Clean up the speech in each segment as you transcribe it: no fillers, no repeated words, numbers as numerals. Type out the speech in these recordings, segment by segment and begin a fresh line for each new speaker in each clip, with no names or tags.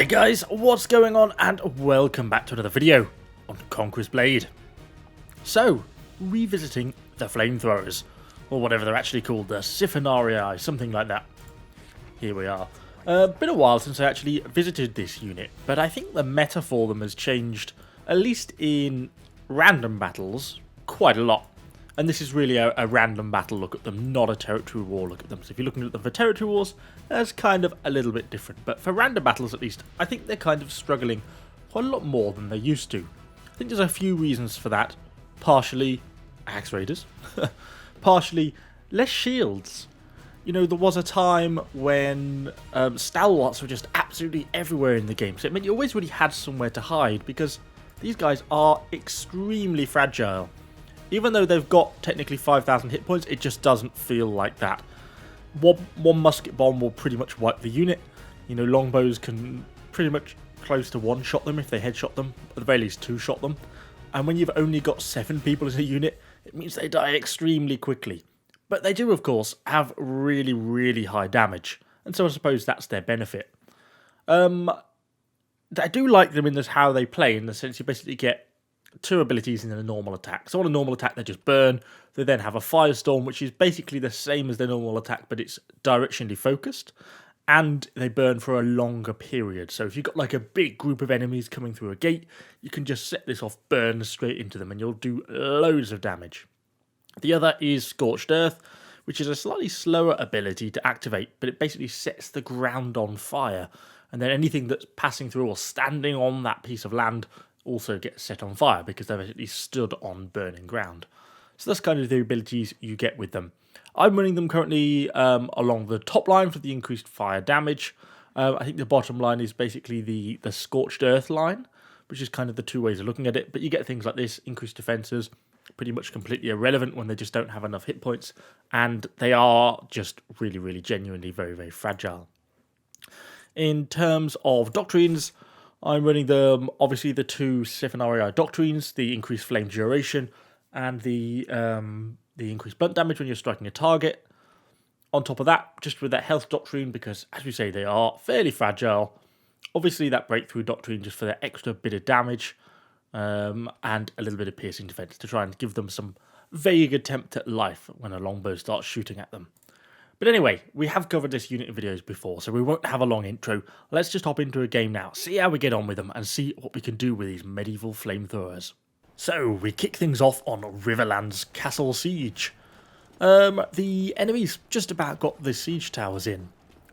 Hi guys, what's going on, and welcome back to another video on Conqueror's Blade. So, revisiting the Flamethrowers, or whatever they're actually called, the Siphonarioi, something like that. Here we are. Been a while since I actually visited this unit, but I think the meta for them has changed, at least in random battles, quite a lot. And this is really a random battle look at them, not a territory war look at them. So if you're looking at them for territory wars, that's kind of a little bit different. But for random battles at least, I think they're kind of struggling quite a lot more than they used to. I think there's a few reasons for that. Partially axe raiders, partially less shields. You know, there was a time when stalwarts were just absolutely everywhere in the game. So it meant you always really had somewhere to hide, because these guys are extremely fragile. Even though they've got technically 5,000 hit points, it just doesn't feel like that. One musket bomb will pretty much wipe the unit. You know, longbows can pretty much close to one-shot them if they headshot them, at the very least two-shot them. And when you've only got 7 people in a unit, it means they die extremely quickly. But they do, of course, have really, really high damage. And so I suppose that's their benefit. I do like them in this how they play, in the sense you basically get 2 abilities in a normal attack. So on a normal attack they just burn. They then have a firestorm, which is basically the same as their normal attack, but it's directionally focused, and they burn for a longer period. So if you've got like a big group of enemies coming through a gate, you can just set this off, burn straight into them, and you'll do loads of damage. The other is Scorched Earth, which is a slightly slower ability to activate, but it basically sets the ground on fire, and then anything that's passing through or standing on that piece of land also gets set on fire, because they've actually stood on burning ground. So that's kind of the abilities you get with them. I'm running them currently along the top line for the increased fire damage. I think the bottom line is basically the Scorched Earth line, which is kind of the 2 ways of looking at it. But you get things like this, increased defenses, pretty much completely irrelevant when they just don't have enough hit points, and they are just really, really genuinely very, very fragile. In terms of doctrines, I'm running them, obviously, the 2 Siphonarioi doctrines, the increased flame duration and the increased blunt damage when you're striking a target. On top of that, just with that health doctrine, because, as we say, they are fairly fragile. Obviously, that breakthrough doctrine just for that extra bit of damage, and a little bit of piercing defense to try and give them some vague attempt at life when a longbow starts shooting at them. But anyway, we have covered this unit in videos before, so we won't have a long intro. Let's just hop into a game now, see how we get on with them, and see what we can do with these medieval flamethrowers. So, we kick things off on Riverland's Castle Siege. The enemies just about got the siege towers in,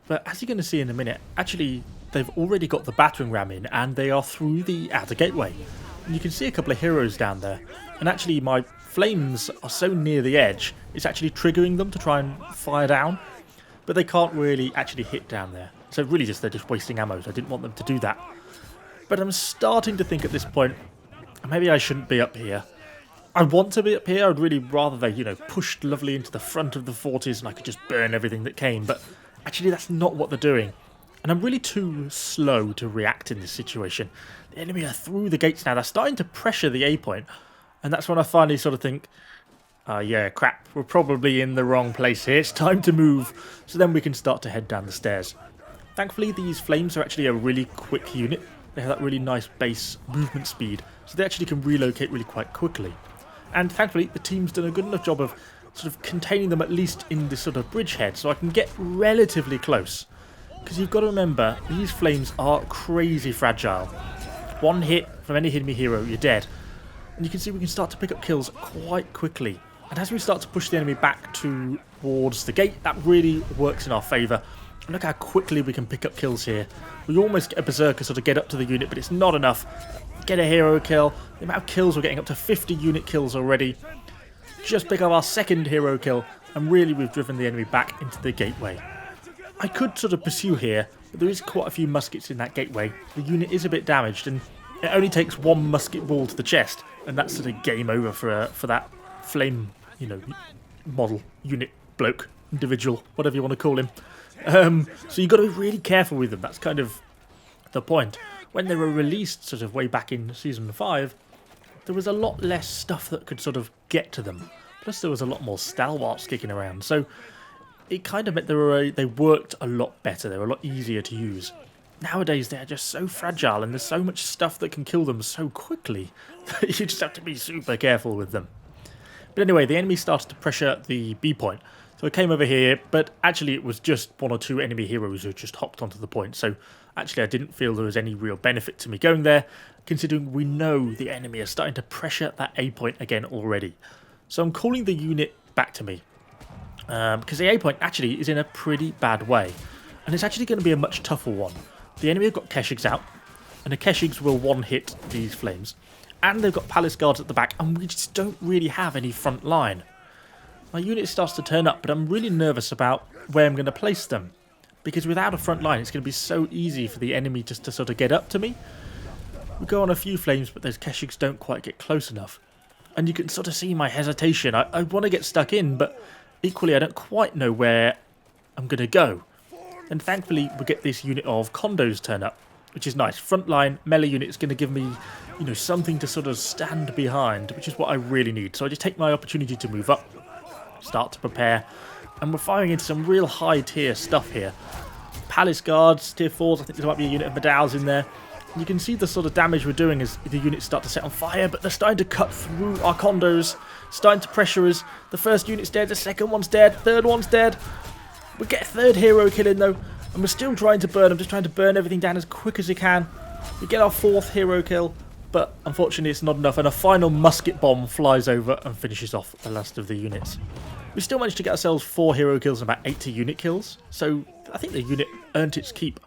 but as you're going to see in a minute, actually, they've already got the battering ram in, and they are through the outer gateway. And you can see a couple of heroes down there, and actually my flames are so near the edge, it's actually triggering them to try and fire down, but they can't really actually hit down there. So really they're just wasting ammo, so I didn't want them to do that. But I'm starting to think at this point, maybe I shouldn't be up here. I want to be up here, I'd really rather they, you know, pushed lovely into the front of the forties and I could just burn everything that came, but actually that's not what they're doing. And I'm really too slow to react in this situation. The enemy are through the gates now, they're starting to pressure the A point. And that's when I finally sort of think, yeah, crap, we're probably in the wrong place here. It's time to move. So then we can start to head down the stairs. Thankfully, these flames are actually a really quick unit. They have that really nice base movement speed, so they actually can relocate really quite quickly. And thankfully, the team's done a good enough job of sort of containing them at least in this sort of bridgehead, so I can get relatively close. Because you've got to remember, these flames are crazy fragile. One hit from any enemy hero, you're dead. And you can see we can start to pick up kills quite quickly. And as we start to push the enemy back towards the gate, that really works in our favour. And look how quickly we can pick up kills here. We almost get a berserker sort of get up to the unit, but it's not enough. Get a hero kill. The amount of kills we're getting up to 50 unit kills already. Just pick up our 2nd hero kill, and really we've driven the enemy back into the gateway. I could sort of pursue here, but there is quite a few muskets in that gateway. The unit is a bit damaged, and it only takes 1 musket ball to the chest, and that's sort of game over for that flame, you know, model, unit, bloke, individual, whatever you want to call him. So you've got to be really careful with them. That's kind of the point. When they were released sort of way back in Season 5, there was a lot less stuff that could sort of get to them. Plus there was a lot more stalwarts kicking around. So it kind of meant they worked a lot better. They were a lot easier to use. nowadays they are just so fragile and there's so much stuff that can kill them so quickly that you just have to be super careful with them. But anyway, the enemy started to pressure the B point. So I came over here, but actually it was just one or two enemy heroes who just hopped onto the point. So actually I didn't feel there was any real benefit to me going there, considering we know the enemy are starting to pressure that A point again already. So I'm calling the unit back to me, because the A point actually is in a pretty bad way. And it's actually going to be a much tougher one. The enemy have got Keshigs out, and the Keshigs will one-hit these flames. And they've got palace guards at the back, and we just don't really have any front line. My unit starts to turn up, but I'm really nervous about where I'm going to place them. Because without a front line, it's going to be so easy for the enemy just to sort of get up to me. We go on a few flames, but those Keshigs don't quite get close enough. And you can sort of see my hesitation. I want to get stuck in, but equally I don't quite know where I'm going to go. And thankfully, we get this unit of condos turn up, which is nice. Frontline melee unit is going to give me, you know, something to sort of stand behind, which is what I really need. So I just take my opportunity to move up, start to prepare, and we're firing into some real high tier stuff here. Palace guards, tier 4s, I think there might be a unit of Medals in there. You can see the sort of damage we're doing as the units start to set on fire, but they're starting to cut through our condos, starting to pressure us. The first unit's dead, the second one's dead, third one's dead. We get a third hero kill in though, and we're still trying to burn. I'm just trying to burn everything down as quick as we can. We get our fourth hero kill, but unfortunately it's not enough, and a final musket bomb flies over and finishes off the last of the units. We still managed to get ourselves 4 hero kills and about 80 unit kills, so I think the unit earned its keep.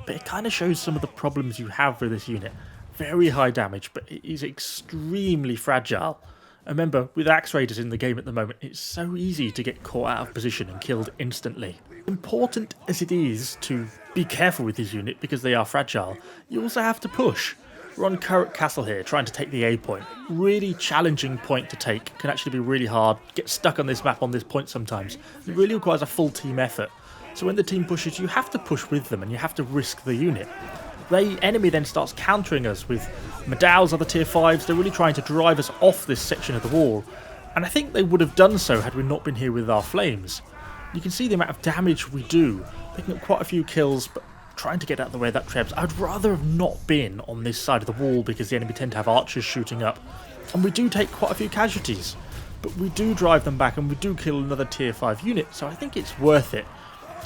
But it kind of shows some of the problems you have with this unit. Very high damage, but it is extremely fragile. And remember, with Axe Raiders in the game at the moment, it's so easy to get caught out of position and killed instantly. Important as it is to be careful with this unit because they are fragile, you also have to push. We're on Conqueror Castle here, trying to take the A point. Really challenging point to take, can actually be really hard. Get stuck on this map on this point sometimes. It really requires a full team effort. So when the team pushes, you have to push with them and you have to risk the unit. The enemy then starts countering us with Medals, other tier 5s. They're really trying to drive us off this section of the wall. And I think they would have done so had we not been here with our flames. You can see the amount of damage we do. Picking up quite a few kills, but trying to get out of the way of that Trebs. I'd rather have not been on this side of the wall because the enemy tend to have archers shooting up. And we do take quite a few casualties. But we do drive them back and we do kill another tier 5 unit. So I think it's worth it.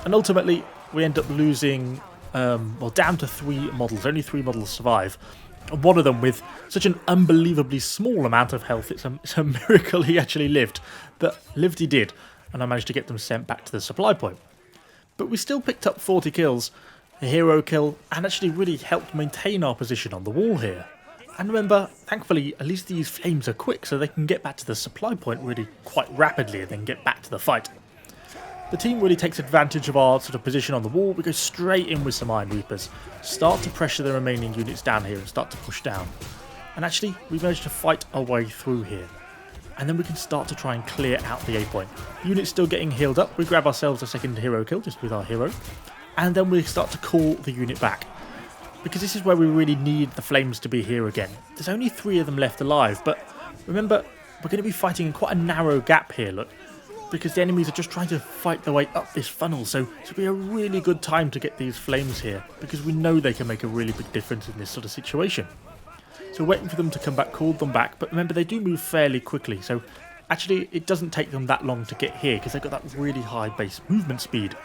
And ultimately, we end up losing, well, down to 3 models. Only 3 models survive. And one of them with such an unbelievably small amount of health. It's a miracle he actually lived. But lived he did. And I managed to get them sent back to the supply point. But we still picked up 40 kills, a hero kill, and actually really helped maintain our position on the wall here. And remember, thankfully, at least these flames are quick, so they can get back to the supply point really quite rapidly and then get back to the fight. The team really takes advantage of our sort of position on the wall. We go straight in with some Iron Reapers, start to pressure the remaining units down here and start to push down. And actually, we managed to fight our way through here. And then we can start to try and clear out the A point. Units still getting healed up. We grab ourselves a second hero kill just with our hero. And then we start to call the unit back. Because this is where we really need the flames to be here again. There's only 3 of them left alive. But remember, we're going to be fighting in quite a narrow gap here, look. Because the enemies are just trying to fight their way up this funnel. So it'll be a really good time to get these flames here. Because we know they can make a really big difference in this sort of situation. So waiting for them to come back, called them back. But remember, they do move fairly quickly. So actually, it doesn't take them that long to get here. Because they've got that really high base movement speed.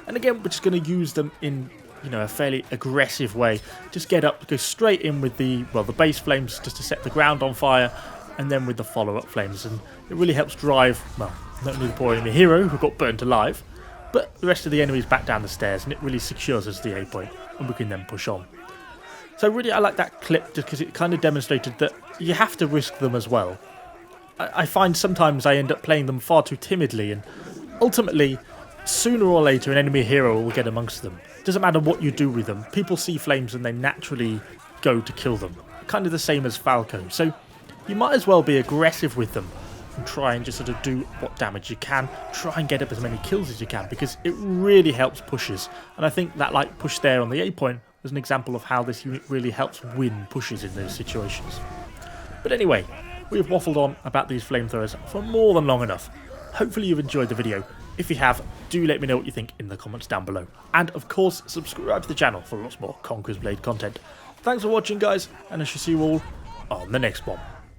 And again, we're just going to use them in, you know, a fairly aggressive way. Just get up, go straight in with the, well, the base flames just to set the ground on fire. And then with the follow-up flames. And it really helps drive, well, not only the poor enemy hero who got burnt alive, but the rest of the enemies back down the stairs, and it really secures us the A point, and we can then push on. So really I like that clip just because it kind of demonstrated that you have to risk them as well. I find sometimes I end up playing them far too timidly, and ultimately, sooner or later an enemy hero will get amongst them. It doesn't matter what you do with them, people see flames and they naturally go to kill them. Kind of the same as Falco, so you might as well be aggressive with them. And try and just sort of do what damage you can. Try and get up as many kills as you can because it really helps pushes. And I think that like push there on the A point was an example of how this unit really helps win pushes in those situations. But anyway, we have waffled on about these flamethrowers for more than long enough. Hopefully you've enjoyed the video. If you have, do let me know what you think in the comments down below. And of course, subscribe to the channel for lots more Conqueror's Blade content. Thanks for watching, guys, and I shall see you all on the next one.